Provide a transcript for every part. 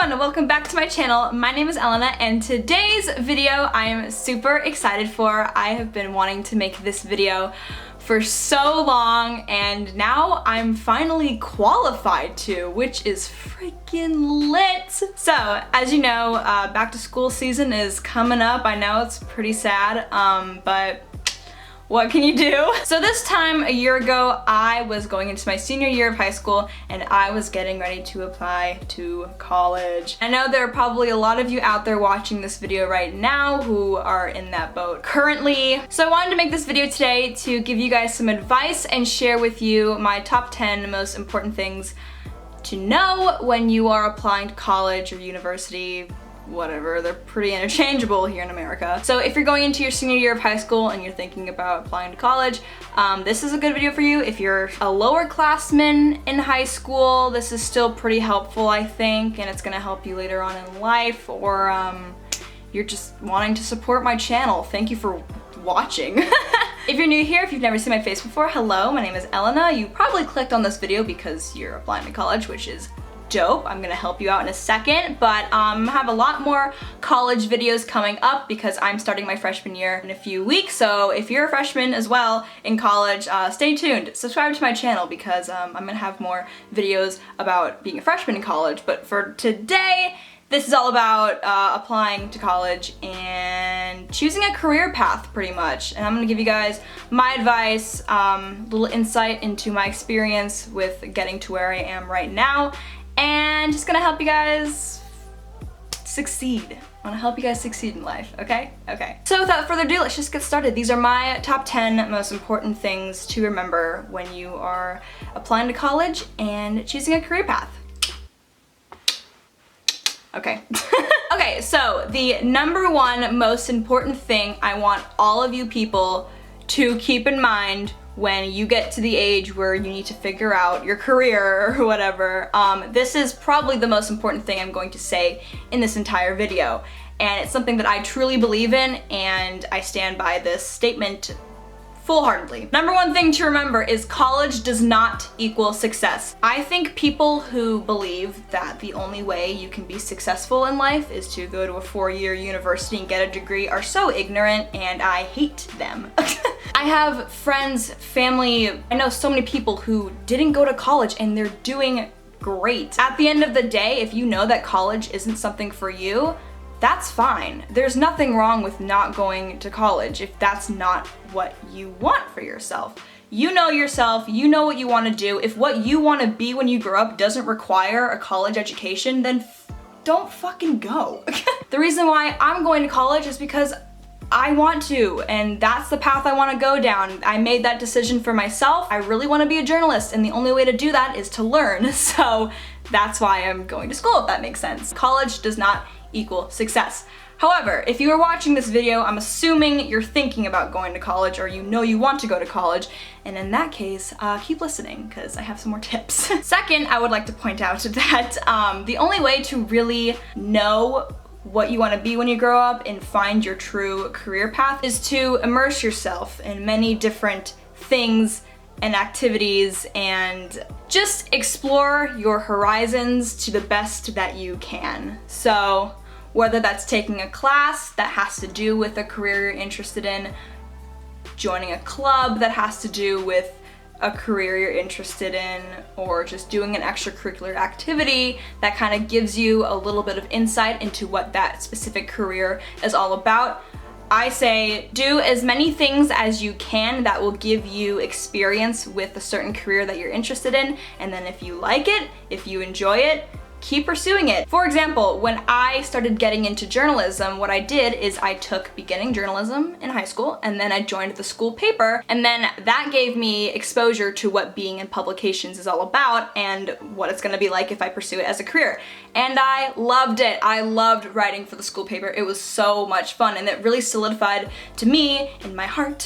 everyone, welcome back to my channel. My name is ellvna, and today's video I am super excited for. I have been wanting to make this video for so long, and now I'm finally qualified to, which is freaking lit. So, as you know, back to school season is coming up. I know it's pretty sad, but what can you do? So this time a year ago, I was going into my senior year of high school and I was getting ready to apply to college. I know there are probably a lot of you out there watching this video right now who are in that boat currently. So I wanted to make this video today to give you guys some advice and share with you my top 10 most important things to know when you are applying to college or university. Whatever, they're pretty interchangeable here in America. So if you're going into your senior year of high school and you're thinking about applying to college, this is a good video for you. If you're a lower classman in high school, this is still pretty helpful, I think, and it's gonna help you later on in life, or you're just wanting to support my channel. Thank you for watching. If you're new here, if you've never seen my face before, hello, my name is ellvna. You probably clicked on this video because you're applying to college, which is dope. I'm gonna help you out in a second, but I have a lot more college videos coming up because I'm starting my freshman year in a few weeks. So if you're a freshman as well in college, stay tuned. Subscribe to my channel because I'm gonna have more videos about being a freshman in college. But for today, this is all about applying to college and choosing a career path, pretty much. And I'm gonna give you guys my advice, little insight into my experience with getting to where I am right now, and just gonna help you guys succeed. I wanna help you guys succeed in life, okay? Okay. So without further ado, let's just get started. These are my top 10 most important things to remember when you are applying to college and choosing a career path. Okay. Okay, so the number one most important thing I want all of you people to keep in mind when you get to the age where you need to figure out your career or whatever, this is probably the most important thing I'm going to say in this entire video. And it's something that I truly believe in, and I stand by this statement full-heartedly. Number one thing to remember is college does not equal success. I think people who believe that the only way you can be successful in life is to go to a 4-year university and get a degree are so ignorant, and I hate them. I have friends, family, I know so many people who didn't go to college and they're doing great. At the end of the day, if you know that college isn't something for you, that's fine. There's nothing wrong with not going to college if that's not what you want for yourself. You know yourself, you know what you want to do. If what you want to be when you grow up doesn't require a college education, then don't fucking go. The reason why I'm going to college is because I want to, and that's the path I want to go down. I made that decision for myself. I really want to be a journalist, and the only way to do that is to learn. So that's why I'm going to school, if that makes sense. College does not equal success. However, if you are watching this video, I'm assuming you're thinking about going to college, or you know you want to go to college, and in that case, keep listening because I have some more tips. Second, I would like to point out that the only way to really know what you want to be when you grow up and find your true career path is to immerse yourself in many different things and activities and just explore your horizons to the best that you can. So whether that's taking a class that has to do with a career you're interested in, joining a club that has to do with a career you're interested in, or just doing an extracurricular activity that kind of gives you a little bit of insight into what that specific career is all about. I say do as many things as you can that will give you experience with a certain career that you're interested in, and then if you like it, if you enjoy it, keep pursuing it. For example, when I started getting into journalism, what I did is I took beginning journalism in high school, and then I joined the school paper, and then that gave me exposure to what being in publications is all about and what it's gonna be like if I pursue it as a career. And I loved it. I loved writing for the school paper. It was so much fun, and it really solidified to me in my heart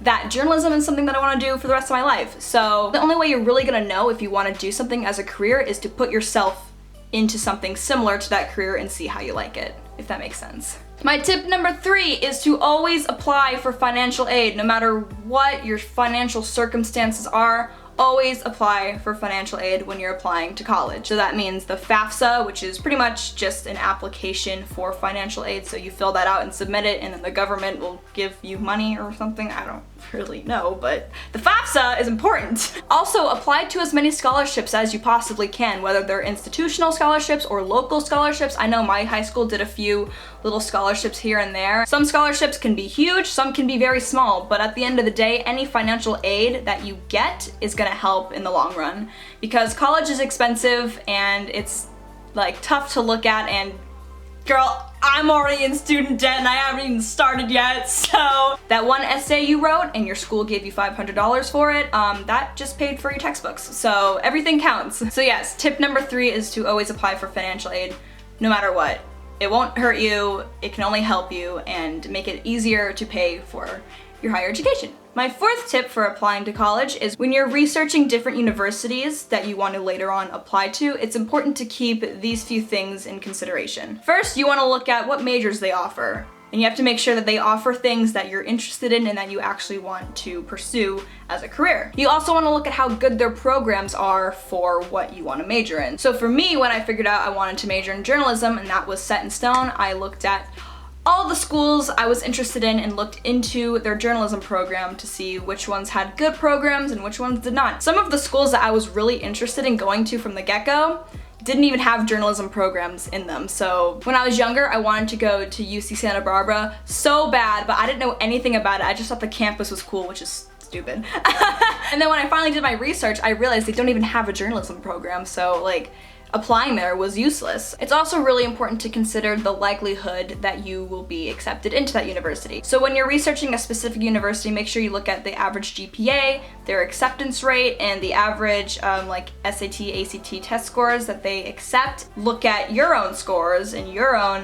that journalism is something that I want to do for the rest of my life. So the only way you're really gonna know if you want to do something as a career is to put yourself into something similar to that career and see how you like it, if that makes sense. My tip number 3 is to always apply for financial aid. No matter what your financial circumstances are, always apply for financial aid when you're applying to college. So that means the FAFSA, which is pretty much just an application for financial aid. So you fill that out and submit it, and then the government will give you money or something. I don't really know, but the FAFSA is important. Also, apply to as many scholarships as you possibly can, whether they're institutional scholarships or local scholarships. I know my high school did a few little scholarships here and there. Some scholarships can be huge, some can be very small, but at the end of the day, any financial aid that you get is gonna help in the long run, because college is expensive and it's like tough to look at, and girl, I'm already in student debt and I haven't even started yet, so that one essay you wrote and your school gave you $500 for it, that just paid for your textbooks, so everything counts. So yes, tip number 3 is to always apply for financial aid no matter what. It won't hurt you, it can only help you and make it easier to pay for your higher education. My 4th tip for applying to college is when you're researching different universities that you want to later on apply to, it's important to keep these few things in consideration. First, you want to look at what majors they offer. And you have to make sure that they offer things that you're interested in and that you actually want to pursue as a career. You also want to look at how good their programs are for what you want to major in. So for me, when I figured out I wanted to major in journalism and that was set in stone, I looked at all the schools I was interested in and looked into their journalism program to see which ones had good programs and which ones did not. Some of the schools that I was really interested in going to from the get-go didn't even have journalism programs in them. So when I was younger, I wanted to go to UC Santa Barbara so bad, but I didn't know anything about it. I just thought the campus was cool, which is stupid. And then when I finally did my research, I realized they don't even have a journalism program, so like, applying there was useless. It's also really important to consider the likelihood that you will be accepted into that university. So when you're researching a specific university, make sure you look at the average GPA, their acceptance rate, and the average like SAT, ACT test scores that they accept. Look at your own scores and your own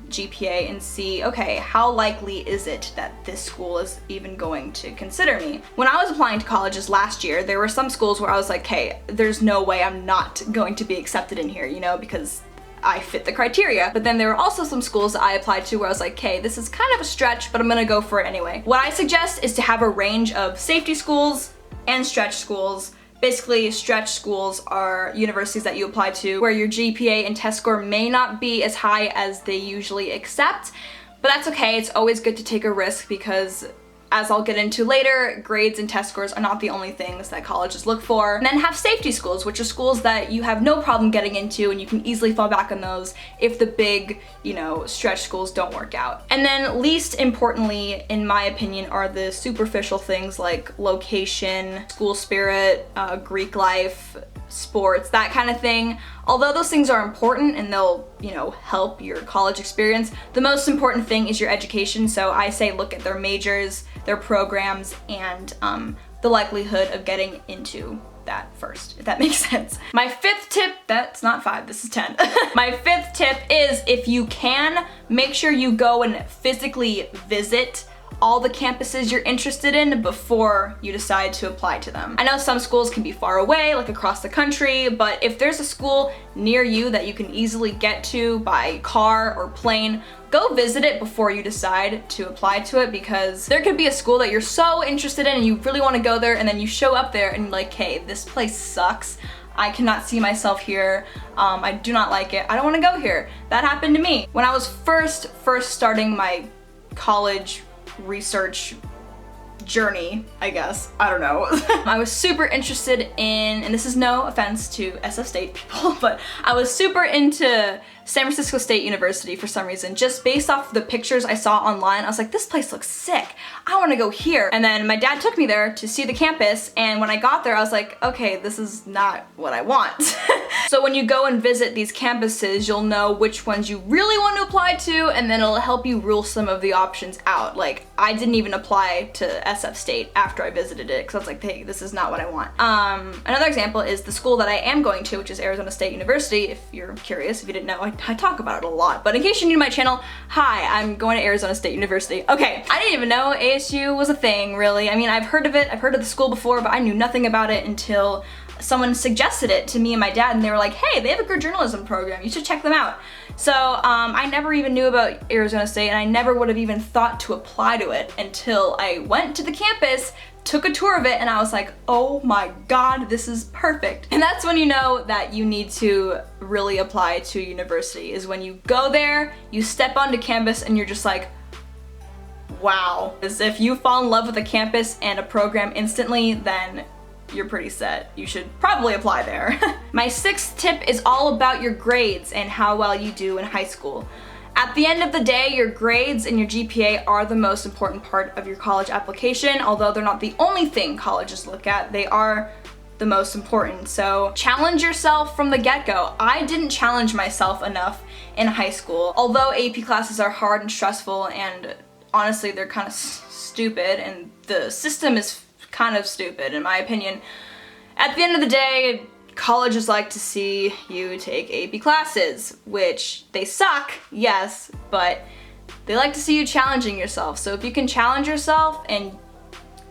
GPA and see, okay, how likely is it that this school is even going to consider me? When I was applying to colleges last year, there were some schools where I was like, hey, there's no way I'm not going to be accepted in here, you know, because I fit the criteria. But then there were also some schools that I applied to where I was like, okay, this is kind of a stretch, but I'm gonna go for it anyway. What I suggest is to have a range of safety schools and stretch schools. Basically, stretch schools are universities that you apply to where your GPA and test score may not be as high as they usually accept, but that's okay. It's always good to take a risk because, as I'll get into later, grades and test scores are not the only things that colleges look for. And then have safety schools, which are schools that you have no problem getting into and you can easily fall back on those if the big, you know, stretch schools don't work out. And then least importantly, in my opinion, are the superficial things like location, school spirit, Greek life, sports, that kind of thing. Although those things are important and they'll, you know, help your college experience, the most important thing is your education. So I say look at their majors, their programs, and the likelihood of getting into that first, if that makes sense. My 5th tip, that's not 5, this is 10. My 5th tip is, if you can, make sure you go and physically visit all the campuses you're interested in before you decide to apply to them. I know some schools can be far away, like across the country, but if there's a school near you that you can easily get to by car or plane, go visit it before you decide to apply to it, because there could be a school that you're so interested in and you really want to go there, and then you show up there and you're like, hey, this place sucks. I cannot see myself here. I do not like it. I don't want to go here. That happened to me. When I was first starting my college research journey, I guess. I don't know. I was super interested in, and this is no offense to SF State people, but I was super into San Francisco State University for some reason. Just based off the pictures I saw online, I was like, this place looks sick. I want to go here. And then my dad took me there to see the campus, and when I got there, I was like, okay, this is not what I want. So when you go and visit these campuses, you'll know which ones you really want to apply to, and then it'll help you rule some of the options out. Like, I didn't even apply to SF State after I visited it, because I was like, hey, this is not what I want. Another example is the school that I am going to, which is Arizona State University. If you're curious, if you didn't know, I talk about it a lot, but in case you're new to my channel, hi, I'm going to Arizona State University. Okay, I didn't even know ASU was a thing, really. I mean, I've heard of it, I've heard of the school before, but I knew nothing about it until someone suggested it to me and my dad, and they were like, hey, they have a good journalism program, you should check them out. So I never even knew about Arizona State, and I never would have even thought to apply to it until I went to the campus took a tour of it and I was like, oh my god, this is perfect. And that's when you know that you need to really apply to university, is when you go there, you step onto campus and you're just like, wow. As if you fall in love with a campus and a program instantly, then you're pretty set. You should probably apply there. My 6th tip is all about your grades and how well you do in high school. At the end of the day, your grades and your GPA are the most important part of your college application, although they're not the only thing colleges look at. They are the most important. So challenge yourself from the get-go. I didn't challenge myself enough in high school. Although AP classes are hard and stressful, and honestly they're kind of stupid, and the system is kind of stupid in my opinion, at the end of the day, colleges like to see you take AP classes, which they suck, yes, but they like to see you challenging yourself. So if you can challenge yourself and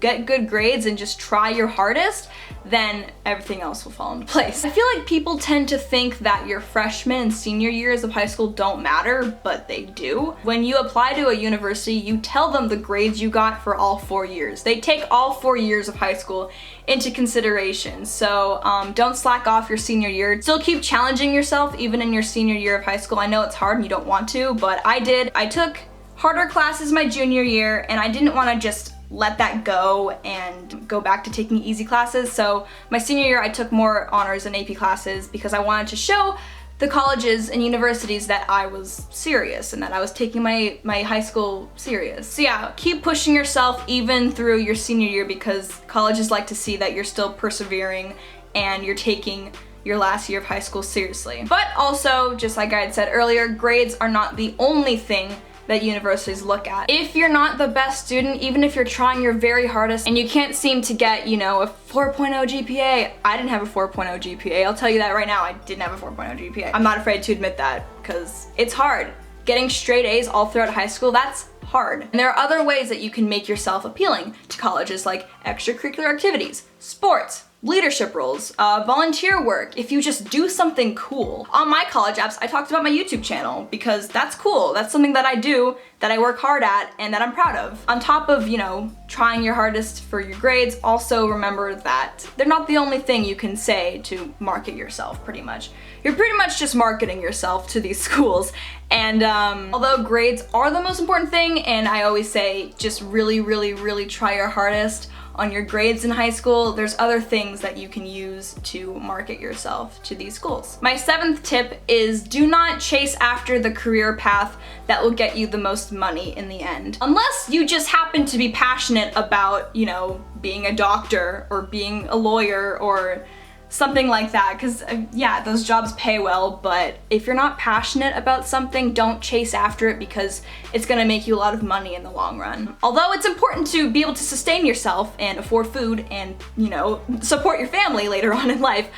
get good grades and just try your hardest, then everything else will fall into place. I feel like people tend to think that your freshman and senior years of high school don't matter, but they do. When you apply to a university, you tell them the grades you got for all 4 years. They take all 4 years of high school into consideration. So don't slack off your senior year. Still keep challenging yourself even in your senior year of high school. I know it's hard and you don't want to, but I did. I took harder classes my junior year and I didn't want to just let that go and go back to taking easy classes. So my senior year I took more honors and AP classes because I wanted to show the colleges and universities that I was serious and that I was taking my high school serious. So yeah, keep pushing yourself even through your senior year because colleges like to see that you're still persevering and you're taking your last year of high school seriously. But also, just like I had said earlier, grades are not the only thing that universities look at. If you're not the best student, even if you're trying your very hardest and you can't seem to get, you know, a 4.0 GPA, I didn't have a 4.0 GPA, I'll tell you that right now, I didn't have a 4.0 GPA. I'm not afraid to admit that because it's hard. Getting straight A's all throughout high school, that's hard. And there are other ways that you can make yourself appealing to colleges, like extracurricular activities, sports, leadership roles, volunteer work, if you just do something cool. On my college apps, I talked about my YouTube channel because that's cool. That's something that I do, that I work hard at, and that I'm proud of. On top of, you know, trying your hardest for your grades, also remember that they're not the only thing you can say to market yourself, pretty much. You're pretty much just marketing yourself to these schools. And although grades are the most important thing, and I always say just really, really, really try your hardest on your grades in high school, there's other things that you can use to market yourself to these schools. My 7th tip is do not chase after the career path that will get you the most money in the end. Unless you just happen to be passionate about, you know, being a doctor or being a lawyer or something like that, because yeah, those jobs pay well, but if you're not passionate about something, don't chase after it because it's gonna make you a lot of money in the long run. Although it's important to be able to sustain yourself and afford food and, you know, support your family later on in life,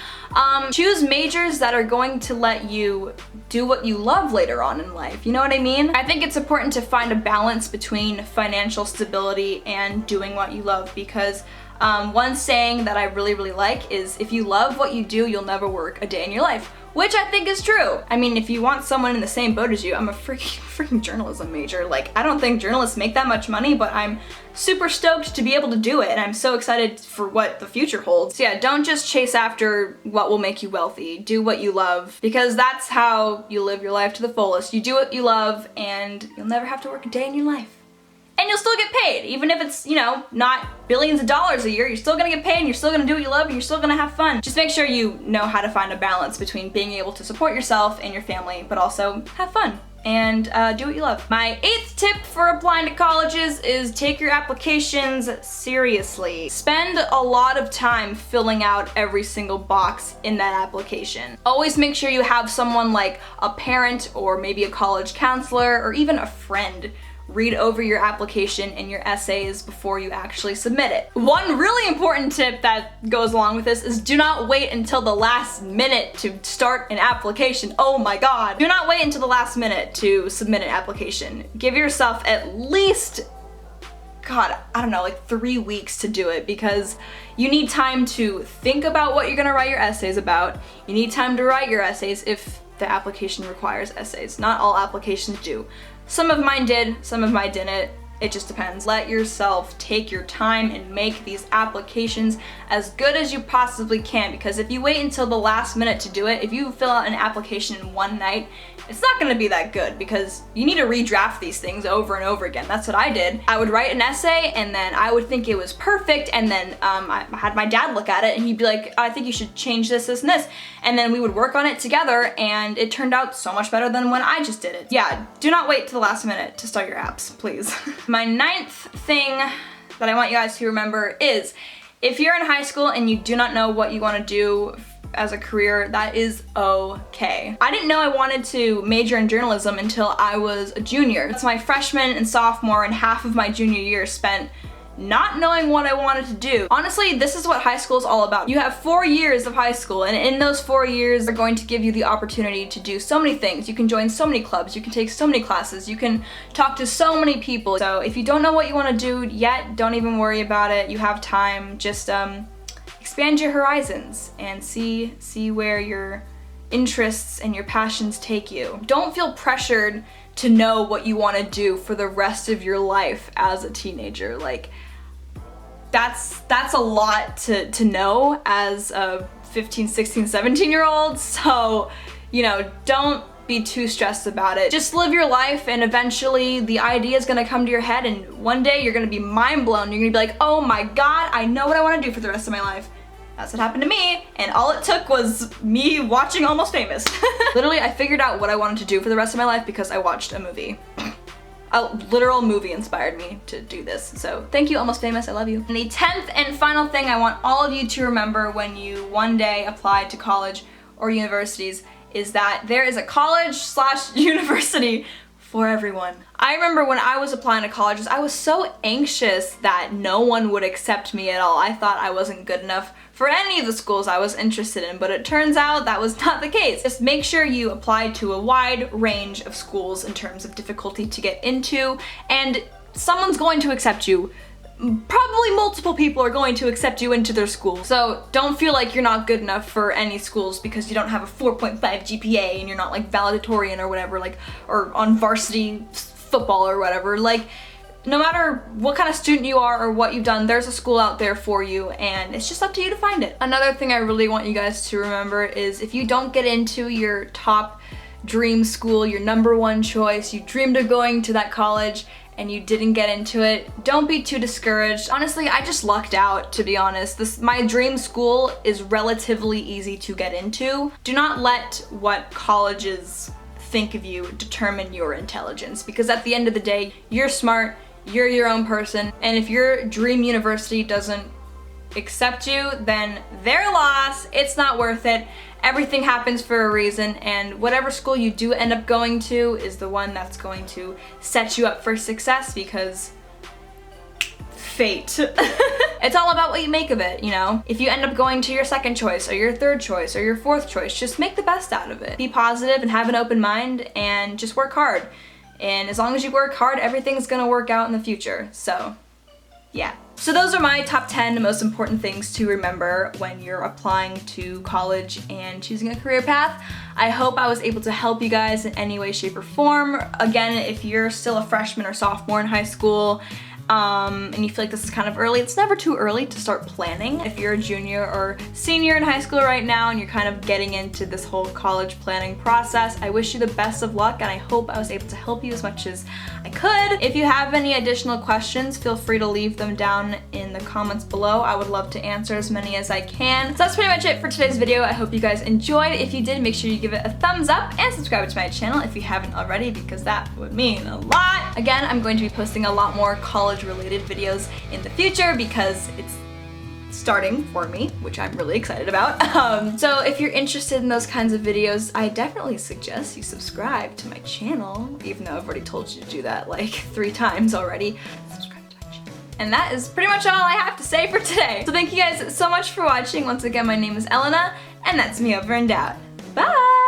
choose majors that are going to let you do what you love later on in life. You know what I mean? I think it's important to find a balance between financial stability and doing what you love because one saying that I really, really like is if you love what you do, you'll never work a day in your life, which I think is true. I mean, if you want someone in the same boat as you, I'm a freaking journalism major. Like, I don't think journalists make that much money, but I'm super stoked to be able to do it, and I'm so excited for what the future holds. So yeah, don't just chase after what will make you wealthy. Do what you love, because that's how you live your life to the fullest. You do what you love, and you'll never have to work a day in your life. And you'll still get paid, even if it's, you know, not billions of dollars a year, you're still gonna get paid and you're still gonna do what you love and you're still gonna have fun. Just make sure you know how to find a balance between being able to support yourself and your family, but also have fun and do what you love. My 8th tip for applying to colleges is take your applications seriously. Spend a lot of time filling out every single box in that application. Always make sure you have someone like a parent or maybe a college counselor or even a friend read over your application and your essays before you actually submit it. One really important tip that goes along with this is do not wait until the last minute to start an application. Oh my god. Do not wait until the last minute to submit an application. Give yourself at least, God, I don't know, like 3 weeks to do it because you need time to think about what you're gonna write your essays about. You need time to write your essays if the application requires essays. Not all applications do. Some of mine did, some of mine didn't. It just depends. Let yourself take your time and make these applications as good as you possibly can, because if you wait until the last minute to do it, if you fill out an application in one night, it's not gonna be that good because you need to redraft these things over and over again. That's what I did. I would write an essay and then I would think it was perfect, and then I had my dad look at it and he'd be like, I think you should change this, this, and this. And then we would work on it together and it turned out so much better than when I just did it. Yeah, do not wait to the last minute to start your apps, please. My 9th thing that I want you guys to remember is, if you're in high school and you do not know what you want to do as a career, that is okay. I didn't know I wanted to major in journalism until I was a junior. It's my freshman and sophomore and half of my junior year spent not knowing what I wanted to do. Honestly, this is what high school is all about. You have 4 years of high school, and in those 4 years are going to give you the opportunity to do so many things. You can join so many clubs, you can take so many classes, you can talk to so many people. So if you don't know what you want to do yet, don't even worry about it. You have time. Just expand your horizons and see where your interests and your passions take you. Don't feel pressured to know what you want to do for the rest of your life as a teenager. Like, that's a lot to know as a 15, 16, 17-year-old. So, you know, don't be too stressed about it. Just live your life, and eventually the idea is gonna come to your head, and one day you're gonna be mind blown. You're gonna be like, oh my god, I know what I want to do for the rest of my life. That's what happened to me, and all it took was me watching Almost Famous. Literally, I figured out what I wanted to do for the rest of my life because I watched a movie. A literal movie inspired me to do this. So thank you, Almost Famous, I love you. And the 10th and final thing I want all of you to remember when you one day apply to college or universities is that there is a college/university for everyone. I remember when I was applying to colleges, I was so anxious that no one would accept me at all. I thought I wasn't good enough for any of the schools I was interested in, but it turns out that was not the case. Just make sure you apply to a wide range of schools in terms of difficulty to get into, and someone's going to accept you. Probably multiple people are going to accept you into their school. So don't feel like you're not good enough for any schools because you don't have a 4.5 GPA and you're not like valedictorian or whatever, like, or on varsity football or whatever. Like, no matter what kind of student you are or what you've done, there's a school out there for you, and it's just up to you to find it. Another thing I really want you guys to remember is, if you don't get into your top dream school, your #1 choice, you dreamed of going to that college and you didn't get into it, don't be too discouraged. Honestly, I just lucked out, to be honest. My dream school is relatively easy to get into. Do not let what colleges think of you determine your intelligence, because at the end of the day, you're smart, you're your own person, and if your dream university doesn't accept you, then their loss. It's not worth it. Everything happens for a reason, and whatever school you do end up going to is the one that's going to set you up for success, because fate. It's all about what you make of it, you know? If you end up going to your 2nd choice or your 3rd choice or your 4th choice, just make the best out of it. Be positive and have an open mind, and just work hard. And as long as you work hard, everything's gonna work out in the future. So, yeah. So those are my top 10 most important things to remember when you're applying to college and choosing a career path. I hope I was able to help you guys in any way, shape, or form. Again, if you're still a freshman or sophomore in high school, and you feel like this is kind of early, it's never too early to start planning. If you're a junior or senior in high school right now and you're kind of getting into this whole college planning process, I wish you the best of luck, and I hope I was able to help you as much as I could. If you have any additional questions, feel free to leave them down in the comments below. I would love to answer as many as I can. So that's pretty much it for today's video. I hope you guys enjoyed. If you did, make sure you give it a thumbs up and subscribe to my channel if you haven't already, because that would mean a lot. Again, I'm going to be posting a lot more college-related videos in the future because it's starting for me, which I'm really excited about. So if you're interested in those kinds of videos, I definitely suggest you subscribe to my channel, even though I've already told you to do that like 3 times already. Subscribe to my channel. And that is pretty much all I have to say for today. So thank you guys so much for watching. Once again, my name is ellvna, and that's me over and out. Bye!